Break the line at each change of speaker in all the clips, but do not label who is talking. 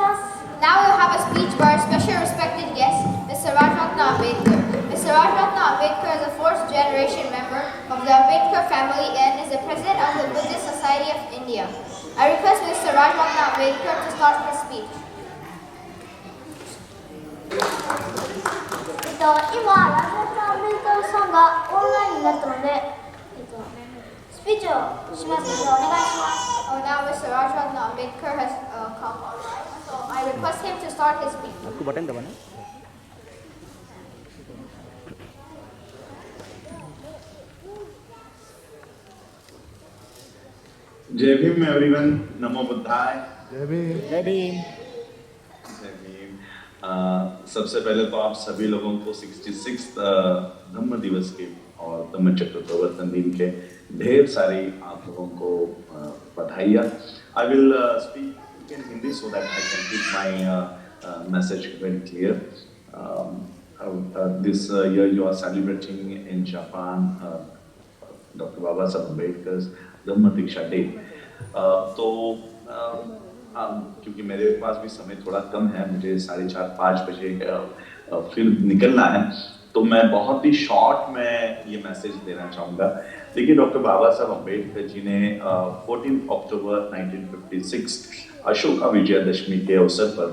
Now we'll have a speech by our special respected guest, Mr. Rajratna Ambedkar. Mr. Rajratna Ambedkar is a fourth generation member of the Ambedkar family and is the president of the Buddhist Society of India. I request Mr. Rajratna Ambedkar to start his speech.
今、ラジオアメリカさんがオンラインになったので、スピーチをしますのでお願いします。
Oh, now Mr. Rajratna Ambedkar has come. So I request him to start his speech.
आपको button दबाना है।
जय Bhim everyone, नमो बुद्धाय।
जय भीम। जय भीम।
जय भीम। सबसे पहले तो आप सभी लोगों को 66 धम्म दिवस के और धम्म चक्र प्रवर्तन दिन के ढेर सारी आप लोगों को बधाइयाँ। I will speak in Hindi so that I can keep my message very clear. This year you are celebrating in Japan Dr. Baba Saheb Ambedkar's Dhamma Diksha day. तो क्योंकि मेरे पास भी समय थोड़ा कम है, मुझे 4:30-5 बजे फिर निकलना है, तो मैं बहुत ही शॉर्ट में ये मैसेज देना चाहूँगा। देखिए, डॉक्टर बाबा साहब अम्बेडकर जी ने 14 अक्टूबर 1956 अशोका विजयदशमी के अवसर पर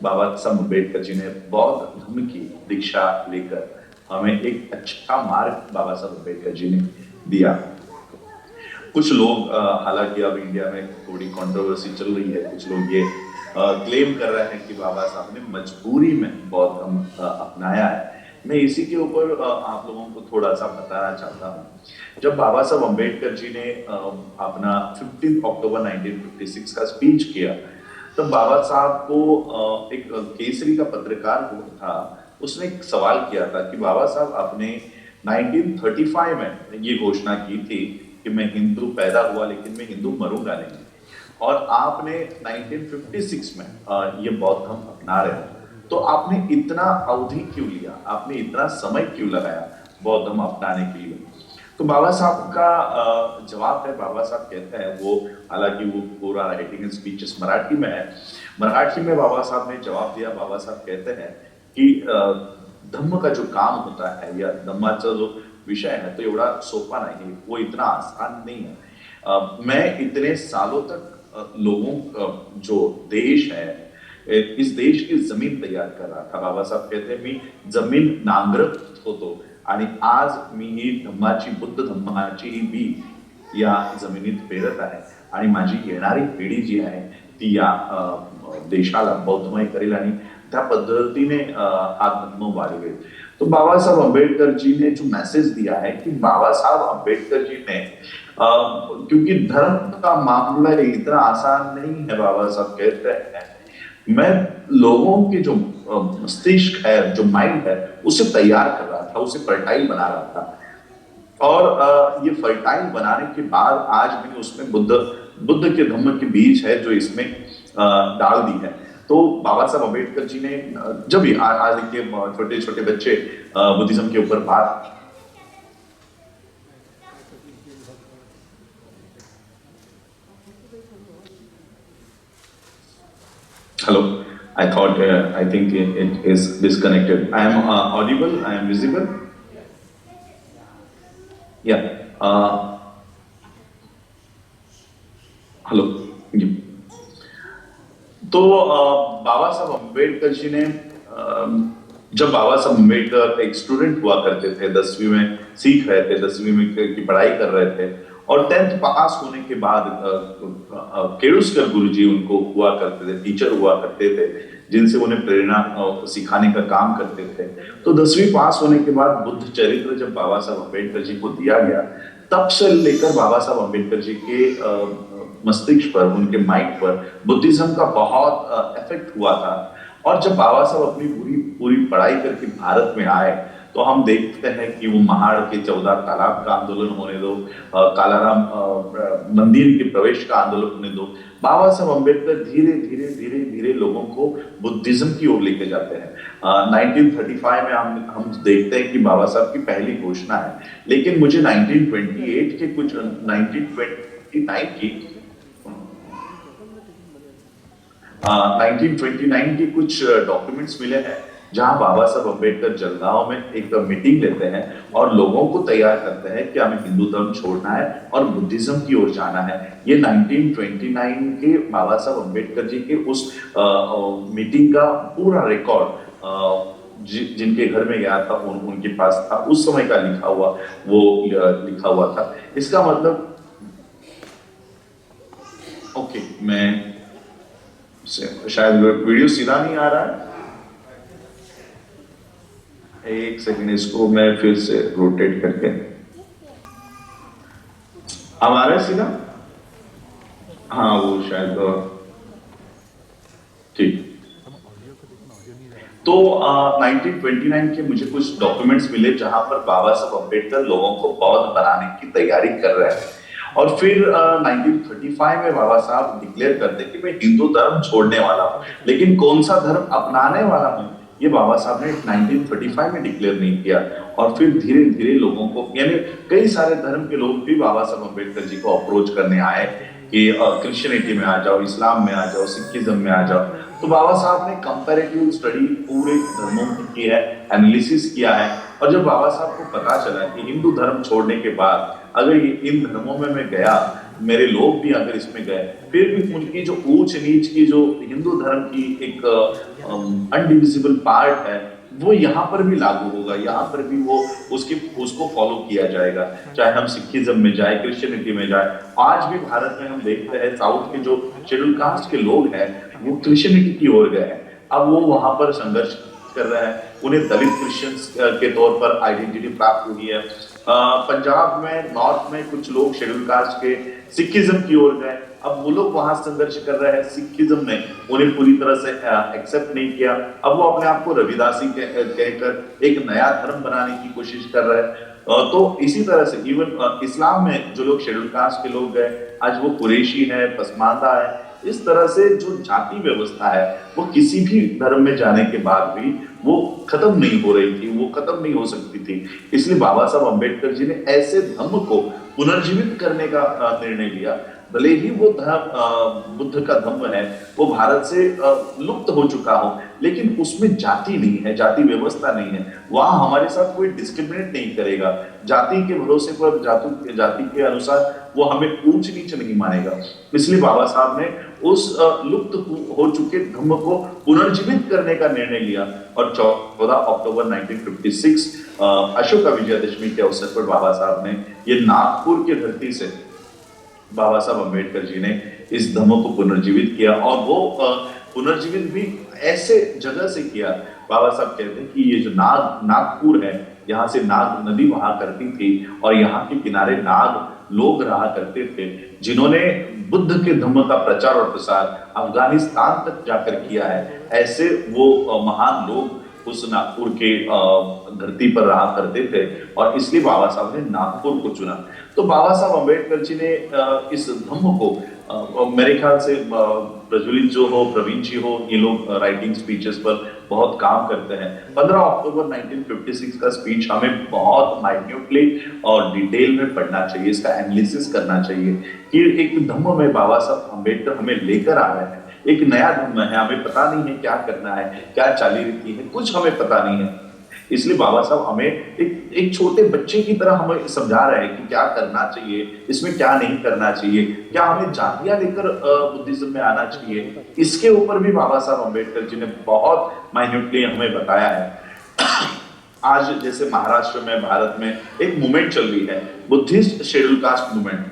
बाबा साहब अम्बेडकर जी ने बौद्ध धर्म की दीक्षा लेकर हमें एक अच्छा मार्ग बाबा साहब अम्बेडकर जी ने दिया। कुछ लोग हालांकि अब इंडिया में थोड़ी कंट्रोवर्सी चल रही है, कुछ लोग ये क्लेम कर रहे हैं कि बाबा साहब ने मजबूरी में बौद्ध धर्म अपनाया है। मैं इसी के ऊपर आप लोगों को थोड़ा सा बताना चाहता हूँ। जब बाबा साहब अम्बेडकर जी ने अपना 15 अक्टूबर 1956 का स्पीच किया, तब बाबा साहब को एक केसरी का पत्रकार था, उसने एक सवाल किया था कि बाबा साहब आपने 1935 में ये घोषणा की थी कि मैं हिंदू पैदा हुआ लेकिन मैं हिंदू मरूंगा नहीं, और आपने 1956 में ये बौद्ध धर्म अपना रहे हो, तो आपने इतना अवधि क्यों लिया, आपने इतना समय क्यों लगाया बौद्ध धर्म अपनाने के लिए? तो बाबा साहब का जवाब है, बाबा साहब कहते हैं, वो हालांकि वो पूरा राइटिंग एंड स्पीचेस मराठी में है, मराठी में बाबा साहब ने जवाब दिया। बाबा साहब कहते हैं कि धम्म का जो काम होता है या धम्माचा जो विषय है तो एवढा सोपा नहीं, वो इतना आसान नहीं है। मैं इतने सालों तक लोगों जो देश है, इस देश की जमीन तैयार कर रहा था। बाबा साहब कहते हैं, मी जमीन नांगरत होतो आणि आज मी ही धम्माची, बुद्ध धम्माची ही बी या जमिनीत पेरत आहे आणि माझी येणारी पिढी जी आहे ती या देशाला बौद्धमय करेल आणि त्या पद्धतीने हा धम्म वाढवेल। तो बाबा साहब अम्बेडकर जी ने जो मैसेज दिया है कि बाबा साहब अम्बेडकर जी ने क्योंकि धर्म का मामला इतना आसान नहीं है, बाबा साहब कहते हैं, मैं लोगों के जो मस्तिष्क है, जो माइंड है, उसे तैयार कर रहा था, उसे फर्टाइल बना रहा था, और ये फर्टाइल बनाने के बाद आज मैंने उसमें बुद्ध के धम्म के बीज है जो इसमें डाल दी है। तो बाबा साहब अम्बेडकर जी ने जब भी आज देखिए छोटे छोटे बच्चे बुद्धिज्म के ऊपर बात, hello, I thought I think it is disconnected. I am audible, I am visible. Yeah. Hello. तो बाबा साहब अम्बेडकर जी ने जब बाबा साहब अम्बेडकर एक स्टूडेंट हुआ करते थे, 10वीं में सीख रहे थे, 10वीं में की पढ़ाई कर रहे थे, और 10th पास होने के बाद केळुस्कर गुरुजी उनको हुआ करते थे, टीचर हुआ करते थे, जिनसे उन्हें प्रेरणा सिखाने का काम करते थे। तो 10वीं पास होने के बाद बुद्ध चरित्र जब बाबा साहब अम्बेडकर जी को दिया गया, तब से लेकर बाबा साहब अम्बेडकर जी के मस्तिष्क पर, उनके माइंड पर बुद्धिज्म का बहुत इफेक्ट हुआ था। और जब बाबा साहब अपनी पूरी पढ़ाई करके भारत में आए, तो हम देखते हैं कि वो महाड़ के 14 तालाब का आंदोलन होने दो, कालाराम मंदिर के प्रवेश का आंदोलन होने दो, बाबा साहब अम्बेडकर धीरे धीरे धीरे धीरे लोगों को बुद्धिज्म की ओर लेके जाते हैं। 1935 में हम देखते हैं कि बाबा साहब की पहली घोषणा है, लेकिन मुझे 1929 की 1929 के कुछ डॉक्यूमेंट्स मिले हैं जहां बाबा साहब अम्बेडकर जलगांव में एक मीटिंग लेते हैं और लोगों को तैयार करते हैं कि हमें हिंदू धर्म छोड़ना है और बुद्धिज्म की ओर जाना है। ये 1929 के बाबा साहब अम्बेडकर जी के उस मीटिंग का पूरा रिकॉर्ड जिनके घर में गया था उनके पास था, उस समय का लिखा हुआ था। इसका मतलब ओके, मैं शायद वीडियो सीधा नहीं आ रहा है, एक सेकंड, इसको मैं फिर से रोटेट करके, अब आ रहा है सीधा? हाँ वो शायद ठीक। तो 1929 के मुझे कुछ डॉक्यूमेंट्स मिले जहां पर बाबा साहब अम्बेडकर लोगों को बौद्ध बनाने की तैयारी कर रहे हैं और फिर 1935 में बाबा साहब डिक्लेयर करते कि मैं हिंदू धर्म छोड़ने वाला हूं, लेकिन कौन सा धर्म अपनाने वाला हूं ये बाबा साहब ने 1935 में डिक्लेयर नहीं किया। और फिर धीरे धीरे लोगों को, यानी कई सारे धर्म के लोग भी बाबा साहब अम्बेडकर जी को अप्रोच करने आए कि क्रिश्चियनिटी में आ जाओ, इस्लाम में आ जाओ, सिखिज्म में आ जाओ। तो बाबा साहब ने कंपैरेटिव स्टडी पूरे धर्मों की है, एनालिसिस किया है, और जब बाबा साहब को पता चला कि हिंदू धर्म छोड़ने के बाद अगर इन धर्मों में मैं गया, मेरे लोग भी अगर इसमें गए, फिर भी उनकी जो ऊंच नीच की जो हिंदू धर्म की एक अनडिविजिबल पार्ट है वो यहाँ पर भी लागू होगा, यहाँ पर भी वो उसको फॉलो किया जाएगा, चाहे हम सिखिज्म में जाए, क्रिश्चियनिटी में जाए। आज भी भारत में हम देखते हैं साउथ के जो शेड्यूल कास्ट के लोग हैं वो क्रिश्चियनिटी की ओर गए हैं, अब वो वहां पर संघर्ष कर रहे हैं, उन्हें दलित क्रिश्चियंस के तौर पर आइडेंटिटी प्राप्त हुई है। पंजाब में, नॉर्थ में कुछ लोग शेड्यूल कास्ट के सिखिज्म की ओर गए, अब वो लोग वहां संघर्ष कर रहे हैं, सिखिज्म ने उन्हें पूरी तरह से एक्सेप्ट नहीं किया, अब वो अपने आप को रविदासी कहकर एक नया धर्म बनाने की कोशिश कर रहे हैं। तो इसी तरह से इवन इस्लाम में जो लोग शेड्यूल कास्ट के लोग गए, आज वो कुरैशी है, पसमानदा है। इस तरह से जो जाति व्यवस्था है वो किसी भी धर्म में जाने के बाद भी वो खत्म नहीं हो रही थी, वो खत्म नहीं हो सकती थी। इसलिए बाबा साहब अम्बेडकर जी ने ऐसे धर्म को पुनर्जीवित करने का निर्णय लिया। भले ही वो धर्म बुद्ध का धर्म है वो भारत से लुप्त हो चुका हो, लेकिन उसमें जाति नहीं है, जाति व्यवस्था नहीं है, वहां हमारे साथ कोई डिस्क्रिमिनेट नहीं करेगा, जाति के भरोसे पर, जाति के अनुसार वो हमें ऊंच नीच नहीं मानेगा। इसलिए बाबा साहब ने उस लुप्त हो चुके धर्म को पुनर्जीवित करने का निर्णय लिया और 14 अक्टूबर 1956 अशोका विजयादशमी के अवसर पर बाबा साहब ने ये नागपुर की धरती से बाबा साहब अम्बेडकर जी ने इस धर्म को पुनर्जीवित किया। और वो पुनर्जीवित भी ऐसे जगह से किया, बाबा साहब कहते हैं कि ये जो नागपुर है, यहाँ से नाग नदी बहा करती थी और यहाँ के किनारे नाग लोग रहा करते थे, जिन्होंने बुद्ध के धर्म का प्रचार और प्रसार अफगानिस्तान तक जाकर किया है। ऐसे वो महान लोग उस नागपुर के धरती पर रहा करते थे और इसलिए बाबा साहब ने नागपुर को चुना। तो बाबा साहब अम्बेडकर जी ने इस धम्म को मेरे ख्याल से प्रज्वलित जो हो, प्रवीण जी हो, ये लोग राइटिंग स्पीचेस पर बहुत काम करते हैं। 15 अक्टूबर 1956 का स्पीच हमें बहुत माइन्यूटली और डिटेल में पढ़ना चाहिए, इसका एनालिसिस करना चाहिए कि एक धम्म में बाबा साहब अम्बेडकर हमें लेकर आ रहे हैं, एक नया धर्म है, हमें पता नहीं है क्या करना है, क्या चाली रीति है, कुछ हमें पता नहीं है। इसलिए बाबा साहब हमें एक छोटे बच्चे की तरह हमें समझा रहे हैं कि क्या करना चाहिए, इसमें क्या नहीं करना चाहिए, क्या हमें जातियां लेकर बुद्धिज्म में आना चाहिए, इसके ऊपर भी बाबा साहब अम्बेडकर जी ने बहुत माइन्यूटली हमें बताया है। आज जैसे महाराष्ट्र में, भारत में एक मूवमेंट चल रही है, Buddhist schedule caste movement.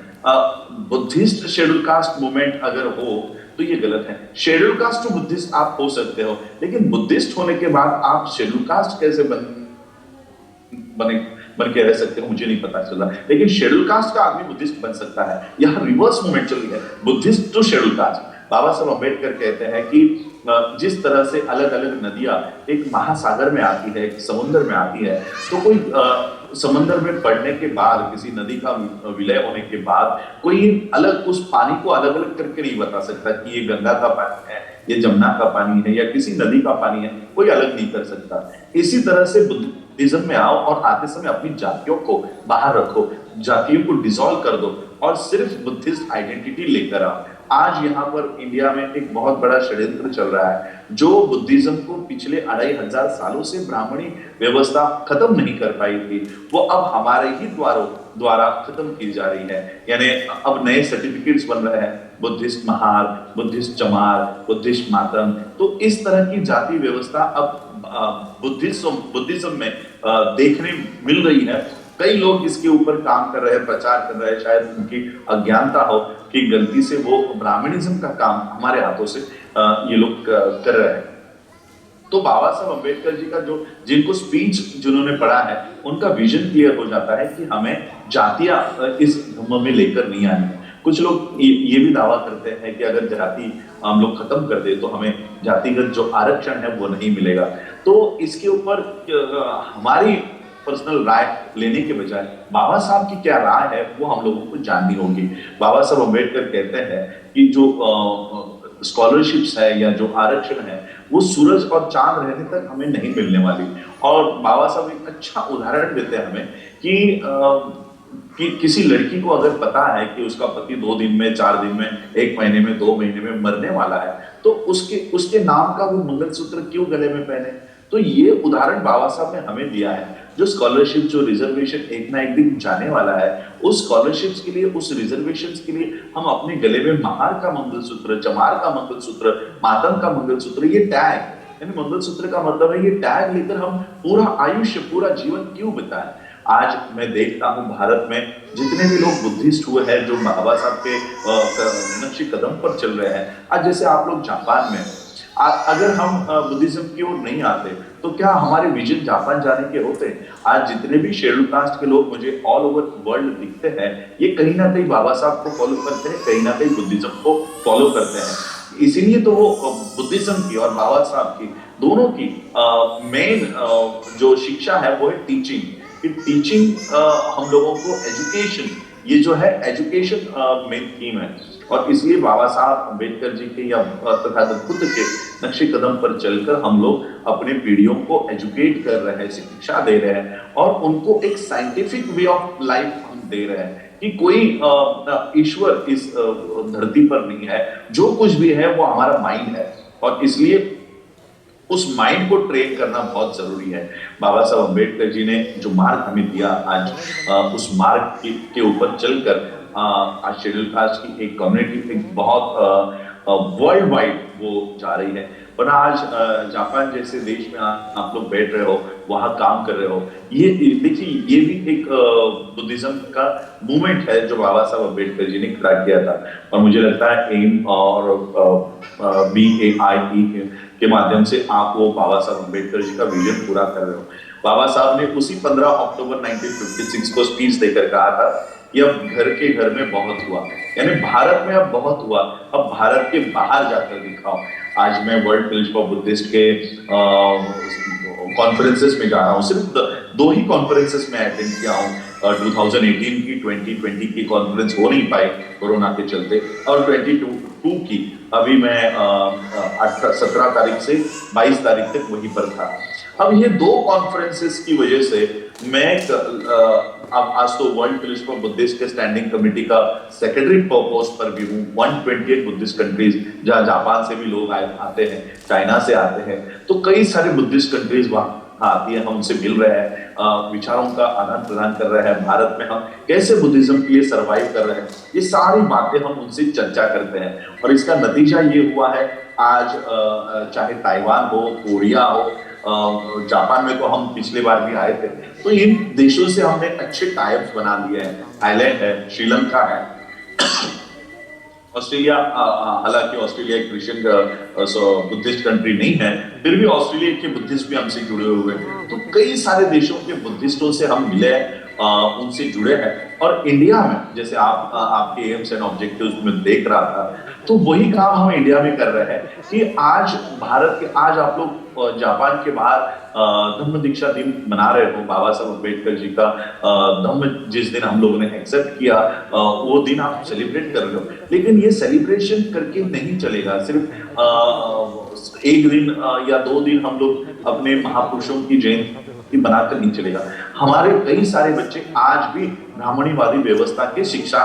Buddhist schedule caste movement अगर हो तो ये गलत है। शेड्यूल कास्ट टू बुद्धिस्ट आप हो सकते हो, लेकिन बुद्धिस्ट होने के बाद आप शेड्यूल कास्ट कैसे बन के रह सकते हो मुझे नहीं पता चला, लेकिन शेड्यूल कास्ट का आदमी बुद्धिस्ट बन सकता है। यहाँ रिवर्स मूवमेंट चल रही है, बुद्धिस्ट टू शेड्यूल कास्ट। बाबा साहब अम्बेडकर कहते हैं कि जिस तरह से अलग अलग नदियां एक महासागर में आती है, एक समुद्र में आती है, तो कोई समुद्र में पड़ने के बाद, किसी नदी का विलय होने के बाद कोई अलग उस पानी को अलग अलग करके नहीं बता सकता कि ये गंगा का पानी है, ये जमुना का पानी है या किसी नदी का पानी है, कोई अलग नहीं कर सकता। इसी तरह से बुद्धिज्म में आओ और आते समय अपनी जातियों को बाहर रखो, जातियों को डिसॉल्व कर दो और सिर्फ बुद्धिस्ट आइडेंटिटी लेकर आओ। आज यहाँ पर इंडिया में एक बहुत बड़ा षड्यंत्र चल रहा है जो बुद्धिज्म को पिछले 2500 सालों से ब्राह्मणी व्यवस्था खत्म नहीं कर पाई थी, वो अब हमारे ही द्वारा खत्म की जा रही है। यानी अब नए सर्टिफिकेट्स बन रहे हैं, बुद्धिस्ट महार, बुद्धिस्ट चमार, बुद्धिस्ट मातम। तो इस तरह की जाति व्यवस्था अब बुद्धिज्म में देखने मिल रही है। कई लोग इसके ऊपर काम कर रहे हैं, प्रचार कर रहे हैं, शायद उनकी अज्ञानता हो कि गलती से वो ब्राह्मणिज्म का काम हमारे हाथों से ये लोग कर रहे हैं। तो बाबा साहब अम्बेडकर जी का जिनको स्पीच जिन्होंने पढ़ा है, उनका विजन क्लियर हो जाता है कि हमें जातियां इस धर्म में लेकर नहीं आनी है। कुछ लोग ये भी दावा करते हैं कि अगर जाति हम लोग खत्म कर दे तो हमें जातिगत जो आरक्षण है वो नहीं मिलेगा। तो इसके ऊपर हमारी पर्सनल राय लेने के बजाय बाबा साहब की क्या राय है वो हम लोगों को जाननी होगी। बाबा साहब अम्बेडकर कहते हैं कि जो स्कॉलरशिप्स है या जो आरक्षण है वो सूरज और चांद रहने तक हमें नहीं मिलने वाली। और बाबा साहब एक अच्छा उदाहरण देते हैं हमें कि किसी लड़की को अगर पता है कि उसका पति 2 दिन में, 4 दिन में, 1 महीने में, 2 महीने में मरने वाला है, तो उसके नाम का वो मंगलसूत्र क्यों गले में पहने। तो ये उदाहरण बाबा साहब ने हमें दिया है। जो स्कॉलरशिप, जो रिजर्वेशन एक ना एक दिन जाने वाला है, उस स्कॉलरशिप्स के लिए, उस रिजर्वेशन के लिए हम अपने गले में महार का मंगलसूत्र, चमार का मंगलसूत्र, मातम का मंगलसूत्र, ये टैग, यानी मंगलसूत्र का मतलब है ये टैग लेकर हम पूरा आयुष्य, पूरा जीवन क्यों बिताएं। आज मैं देखता हूं भारत में जितने भी लोग बुद्धिस्ट हुए हैं, जो बाबा साहब के नक्शे कदम पर चल रहे हैं, आज जैसे आप लोग जापान में, अगर हम बुद्धिज्म की ओर नहीं आते तो क्या हमारे विजन जापान जाने के होते। आज जितने भी शेड्यूल कास्ट के लोग मुझे ऑल ओवर वर्ल्ड दिखते हैं, ये कहीं ना कहीं बाबा साहब को फॉलो करते हैं, कहीं ना कहीं बुद्धिज्म को फॉलो करते हैं। इसीलिए तो वो बुद्धिज्म की और बाबा साहब की दोनों की मेन जो शिक्षा है वो है टीचिंग। टीचिंग हम लोगों को एजुकेशन, ये जो है एजुकेशन मेन थीम है। और इसलिए बाबा साहब अम्बेडकर जी के या तथागत बुद्ध के नक्शे कदम पर चलकर हम लोग अपने पीढ़ियों को एजुकेट कर रहे हैं, शिक्षा दे रहे हैं और उनको एक साइंटिफिक वे ऑफ लाइफ हम दे रहे हैं कि कोई ईश्वर इस धरती पर नहीं है, जो कुछ भी है वो हमारा माइंड है। और इसलिए उस माइंड को ट्रेन करना बहुत जरूरी है। बाबा साहब अम्बेडकर जी ने जो मार्ग हमें दिया, आज उस मार्ग के ऊपर चलकर आज शेड्यूल कास्ट की एक कम्युनिटी एक बहुत वर्ल्ड वाइड वो जा रही है। पर आज जापान जैसे देश में आप लोग बैठ रहे हो, वहां काम कर रहे हो, ये देखिए ये भी एक बुद्धिज्म का मूवमेंट है जो बाबा साहब अम्बेडकर जी ने खड़ा किया था। और मुझे लगता है एम और BAIE के माध्यम से आप वो बाबा साहब अम्बेडकर जी का विजन पूरा कर रहे हो। बाबा साहब ने उसी 15 अक्टूबर 1956 को स्पीच देकर कहा था कि अब घर के घर में बहुत हुआ, यानी भारत में अब बहुत हुआ, अब भारत के बाहर जाकर दिखाओ। आज मैं वर्ल्ड फेलोशिप ऑफ बुद्धिस्ट के कॉन्फ्रेंसेस में जा रहा हूँ, सिर्फ 2 ही कॉन्फ्रेंसेस में अटेंड किया हूँ। 2018 की, 2020 की कॉन्फ्रेंस हो नहीं पाई कोरोना के चलते, और 22 की अभी मैं 17 तारीख से 22 तारीख तक वहीं पर था। अब ये 2 कॉन्फ्रेंसेस की वजह से मैं अब आज तो वर्ल्ड फेलोशिप ऑफ बुद्धिस्ट के स्टैंडिंग कमेटी का सेक्रेटरी पोस्ट पर भी हूँ। 128 बुद्धिस्ट कंट्रीज, जहाँ जापान से भी लोग आते हैं, चाइना से आते हैं, तो कई सारे बुद्धिस्ट कंट्रीज वहाँ आती है, हम उनसे मिल रहे हैं, विचारों का आदान प्रदान कर रहे हैं, भारत में हम कैसे बुद्धिज्म के लिए सर्वाइव कर रहे हैं, ये सारी बातें हम उनसे चर्चा करते हैं। और इसका नतीजा ये हुआ है, आज चाहे ताइवान हो, कोरिया हो, जापान में तो हम पिछले बार भी आए थे, तो इन देशों से हमने अच्छे टाइप्स बना लिए हैं। थाईलैंड है, श्रीलंका है, ऑस्ट्रेलिया, हालांकि ऑस्ट्रेलिया एक क्रिश्चियन बुद्धिस्ट कंट्री नहीं है, फिर भी ऑस्ट्रेलिया के बुद्धिस्ट भी हमसे जुड़े हुए हैं। तो कई सारे देशों के बुद्धिस्टों से हम मिले, उनसे जुड़े हैं। और इंडिया में जैसे आपके एम्स एंड ऑब्जेक्टिव्स में देख रहा था, तो वही काम हम इंडिया में कर रहे हैं कि आज भारत के, आज आप लोग जापान के बाहर धम्म दीक्षा दिन मना रहे हो। बाबा साहब अम्बेडकर जी का धम्म जिस दिन हम लोगों ने एक्सेप्ट किया, वो दिन आप सेलिब्रेट कर रहे हो। लेकिन ये सेलिब्रेशन करके नहीं चलेगा, सिर्फ 1 दिन या 2 दिन हम लोग अपने महापुरुषों की जयंती बनाकर नहीं चलेगा। हमारे कई सारे बच्चे आज भी ब्राह्मणीवादी व्यवस्था की शिक्षा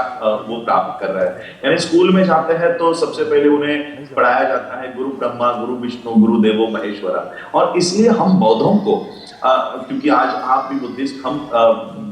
वो प्राप्त कर रहा है। यानी स्कूल में जाते हैं तो सबसे पहले उन्हें पढ़ाया जाता है गुरु ब्रह्मा गुरु विष्णु गुरु देवो महेश्वरा। और इसलिए हम बौद्धों को क्योंकि आज आप भी बुद्धिस्ट, हम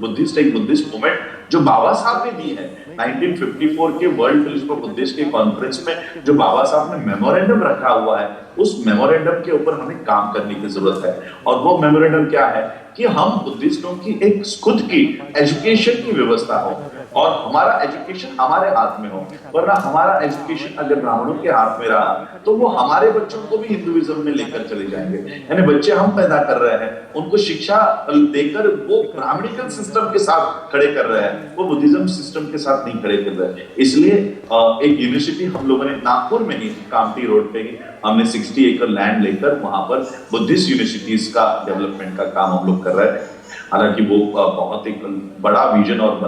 बुद्धिस्ट, एक बुद्धिस्ट मूवमेंट जो बाबा साहब ने दी है 1954 के वर्ल्ड फिलिप्स फॉर बुद्धिस्ट के कॉन्फ्रेंस में, जो बाबा साहब ने मेमोरेंडम रखा हुआ है, उस मेमोरेंडम के ऊपर हमें काम करने की जरूरत है। और वो मेमोरेंडम क्या है कि हम बुद्धिस्टों की एक खुद की एजुकेशन की व्यवस्था हो और हमारा एजुकेशन हमारे हाथ में हो, वरना हमारा एजुकेशन अगर ब्राह्मणों के हाथ में रहा तो वो हमारे बच्चों को भी हिंदुइज्म में लेकर चले जाएंगे। यानी बच्चे हम पैदा कर रहे हैं, उनको शिक्षा देकर वो ब्राह्मणिकल सिस्टम के साथ खड़े कर रहे हैं, वो बुद्धिज्म सिस्टम के साथ नहीं खड़े कर रहे। इसलिए एक यूनिवर्सिटी हम लोगों ने नागपुर में ही कामठी रोड पे ही हमने 60 एकड़ लैंड लेकर वहां पर बुद्धिस्ट यूनिवर्सिटीज का डेवलपमेंट का काम हम लोग कर रहे हैं। हालांकि वो बहुत एक बड़ा विजन और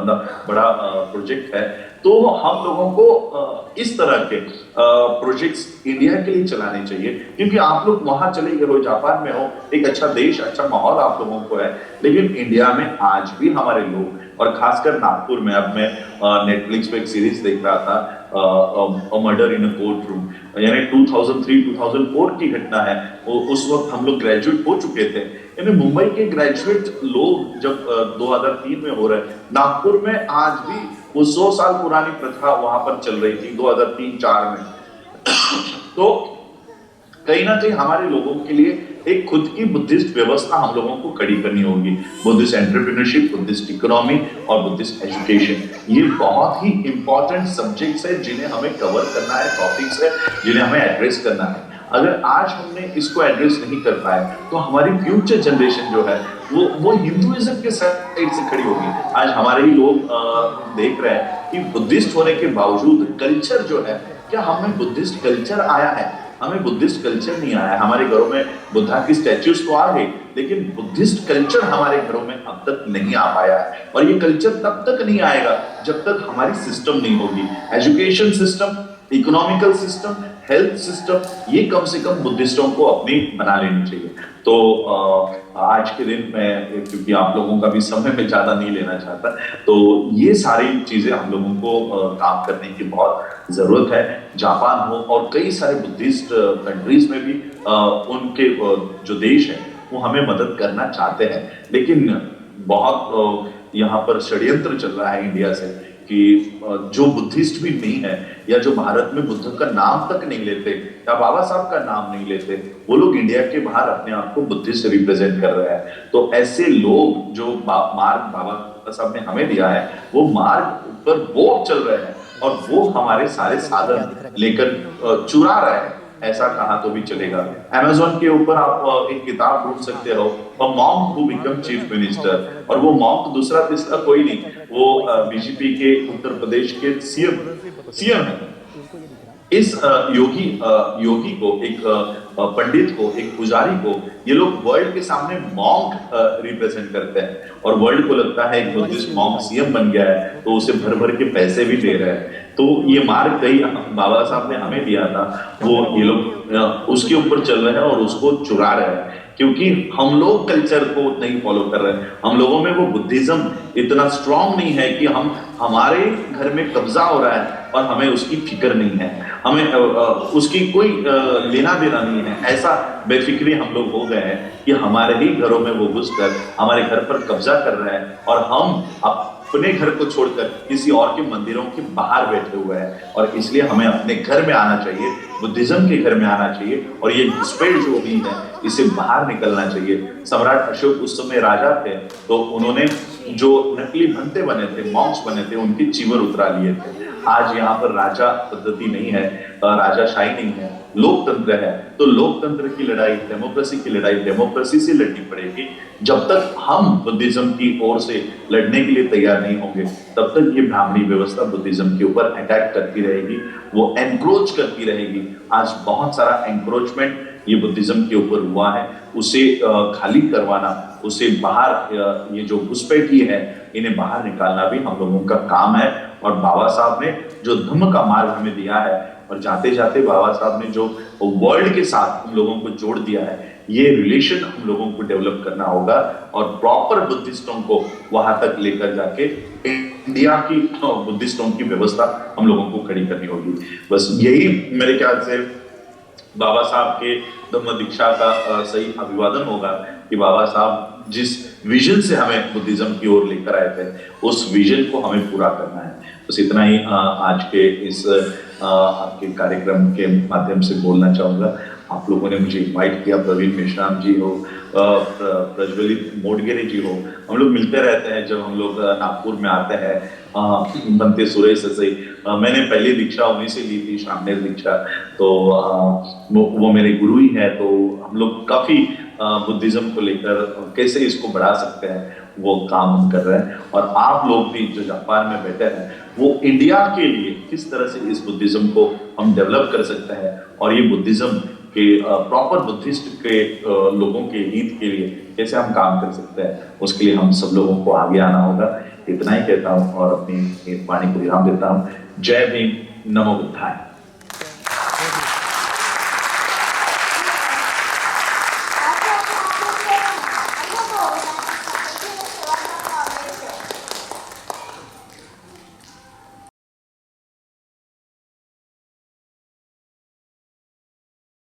बड़ा प्रोजेक्ट है। तो हम लोगों को इस तरह के प्रोजेक्ट्स इंडिया के लिए चलाने चाहिए, क्योंकि आप लोग वहां चले गए हो, जापान में हो, एक अच्छा देश, अच्छा माहौल आप लोगों को है, लेकिन इंडिया में आज भी हमारे लोग, और खासकर नागपुर में, अब मैं नेटफ्लिक्स पे एक सीरीज देख रहा था murder in a court room, यानी 2003-2004 की घटना है। उस वक्त हम लोग ग्रेजुएट हो चुके थे, यानी मुंबई के ग्रेजुएट लोग जब 2003 में हो रहे, नागपुर में आज भी वो 100 साल पुरानी प्रथा वहां पर चल रही थी 2003-4 में। तो कहीं ना कहीं हमारे लोगों के लिए एक खुद की बुद्धिस्ट व्यवस्था हम लोगों को खड़ी करनी होगी। बुद्धिस्ट एंटरप्रेन्योरशिप, बुद्धिस्ट इकोनॉमी और बुद्धिस्ट एजुकेशन, ये बहुत ही इंपॉर्टेंट सब्जेक्ट्स है जिन्हें हमें कवर करना है, टॉपिक्स है जिन्हें हमें एड्रेस करना है। अगर आज हमने इसको एड्रेस नहीं कर पाए तो हमारी फ्यूचर जनरेशन जो है वो हिंदुइज्म के साइड से खड़ी होगी। आज हमारे ही लोग देख रहे हैं कि बुद्धिस्ट होने के बावजूद कल्चर जो है, क्या हमें बुद्धिस्ट कल्चर आया है? हमें बुद्धिस्ट कल्चर नहीं आया है। हमारे घरों में बुद्धा की स्टैच्यूज तो आ गई, लेकिन बुद्धिस्ट कल्चर हमारे घरों में अब तक नहीं आ पाया है। और ये कल्चर तब तक नहीं आएगा जब तक हमारी सिस्टम नहीं होगी, education system, economical system, health system, ये कम से कम बुद्धिस्टों को अपनी बना लेनी चाहिए। तो आज के दिन मैं, क्योंकि आप लोगों का भी समय में ज्यादा नहीं लेना चाहता, तो ये सारी चीजें हम लोगों को काम करने की बहुत जरूरत है। जापान हो और कई सारे बुद्धिस्ट कंट्रीज में भी उनके जो देश है वो हमें मदद करना चाहते हैं, लेकिन बहुत यहाँ पर षड्यंत्र चल रहा है इंडिया से कि जो बुद्धिस्ट भी नहीं है या जो भारत में बुद्ध का नाम तक नहीं लेते या बाबा साहब का नाम नहीं लेते, वो लोग इंडिया के बाहर अपने आप को बुद्धिस्ट रिप्रेजेंट कर रहे हैं। तो ऐसे लोग जो मार्ग बाबा साहब ने हमें दिया है, वो मार्ग पर वो चल रहे हैं और वो हमारे सारे साधन लेकर चुरा रहे हैं, ऐसा कहा तो भी चलेगा। अमेज़न के ऊपर आप एक किताब ढूंढ सकते हो, monk who become chief minister, और वो मॉन्क दूसरा तीसरा कोई नहीं, वो बीजेपी के उत्तर प्रदेश के सीएम है। इस योगी को, एक पंडित को, एक पुजारी को ये लोग वर्ल्ड के सामने मॉन्क रिप्रेजेंट करते हैं, और वर्ल्ड को लगता है एक बुद्धिस्ट मॉन्क सीएम बन गया है तो उसे भर भर के पैसे भी दे रहे हैं। तो ये मार्ग कई बाबा साहब ने हमें दिया था, वो ये लोग उसके ऊपर चल रहे हैं और उसको चुरा रहे हैं, क्योंकि हम लोग कल्चर को नहीं फॉलो कर रहे हैं। हम लोगों में वो बुद्धिज्म इतना स्ट्रांग नहीं है कि हमारे घर में कब्जा हो रहा है और हमें उसकी फिक्र नहीं है, हमें उसकी कोई लेना देना नहीं है। ऐसा बेफिक्री हम लोग हो गए हैं कि हमारे ही घरों में वो घुसकर हमारे घर पर कब्जा कर रहे हैं और हम अपने घर को छोड़कर किसी और के मंदिरों के बाहर बैठे हुए हैं। और इसलिए हमें अपने घर में आना चाहिए, बुद्धिज्म के घर में आना चाहिए, और ये घुसपैठ जो भी है इसे बाहर निकलना चाहिए। सम्राट अशोक उस समय राजा थे, तो उन्होंने जो नकली भंते बने थे, मॉन्क्स बने थे, उनकी चीवर उतरा लिए थे। आज यहाँ पर राजा पद्धति नहीं है, राजाशाही नहीं है, लोकतंत्र है। तो लोकतंत्र की लड़ाई, डेमोक्रेसी की लड़ाई डेमोक्रेसी से लड़नी पड़ेगी। जब तक हम बुद्धिज्म की ओर से लड़ने के लिए तैयार नहीं होंगे, तब तक ये ब्राह्मणी व्यवस्था बुद्धिज्म के ऊपर अटैक करती रहेगी, वो एनक्रोच करती रहेगी। आज बहुत सारा एनक्रोचमेंट ये बुद्धिज्म के ऊपर हुआ है, उसे खाली करवाना, उसे बाहर, ये जो घुसपैठी है इन्हें बाहर निकालना भी हम लोगों का काम है। और बाबा साहब ने जो धम्म का मार्ग हमें दिया है, और जाते जाते बाबा साहब ने जो वर्ल्ड के साथ हम लोगों को जोड़ दिया है, ये रिलेशन हम लोगों को डेवलप करना होगा और प्रॉपर बुद्धिस्टों को वहां तक लेकर जाके इंडिया की बुद्धिस्टों की व्यवस्था हम लोगों को खड़ी करनी होगी। बस यही मेरे ख्याल से बाबा साहब के धम्म दीक्षा का सही अभिवादन होगा कि बाबा साहब जिस विजन से हमें बुद्धिज्म की ओर लेकर आए थे, उस विजन को हमें पूरा करना है। बस इतना ही आज के इस आपके कार्यक्रम के माध्यम से बोलना चाहूंगा। आप लोगों ने मुझे इनवाइट किया, प्रवीण मेश्राम जी हो, प्रज्वलित मोडगिरी जी हो, हम लोग मिलते रहते हैं जब हम लोग नागपुर में आते हैं। बनते सुरेश से मैंने पहली दीक्षा उन्हीं से ली थी, शामनेर दीक्षा, तो वो मेरे गुरु ही है। तो हम लोग काफी बुद्धिज्म को लेकर कैसे इसको बढ़ा सकते हैं वो काम हम कर रहे हैं। और आप लोग भी जो जापान में बैठे हैं, वो इंडिया के लिए किस तरह से इस बुद्धिज्म को हम डेवलप कर सकते हैं और ये बुद्धिज्म के प्रॉपर बुद्धिस्ट के लोगों के हित के लिए कैसे हम काम कर सकते हैं, उसके लिए हम सब लोगों को आगे आना होगा। इतना ही कहता हूँ और अपनी वाणी को विराम देता हूँ। जय भीम, नमो बुद्धाय।